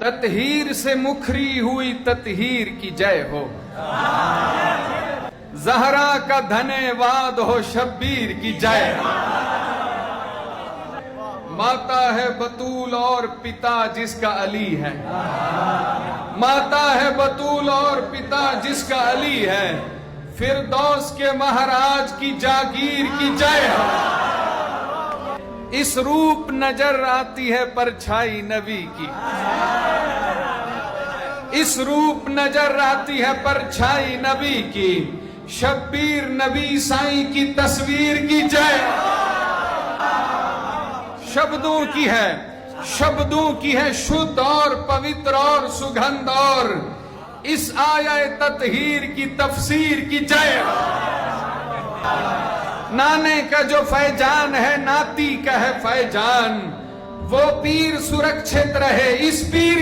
ततहीर से मुखरी हुई ततहीर की जय हो, ज़हरा का धन्यवाद हो शब्बीर की जय। माता है बतूल और पिता जिसका अली है, माता है बतूल और पिता जिसका अली है, फिरदौस के महाराज की जागीर की जय हो। इस रूप नजर आती है परछाई नबी की, इस रूप नजर आती है परछाई नबी की, शब्बीर नबी साईं की तस्वीर की जय। शब्दों की है, शब्दों की है शुद्ध और पवित्र और सुगंध, और इस आया ततहीर की तफसीर की जय। नाने का जो फैजान है नाती का है फैजान, वो पीर सुरक्षित रहे इस पीर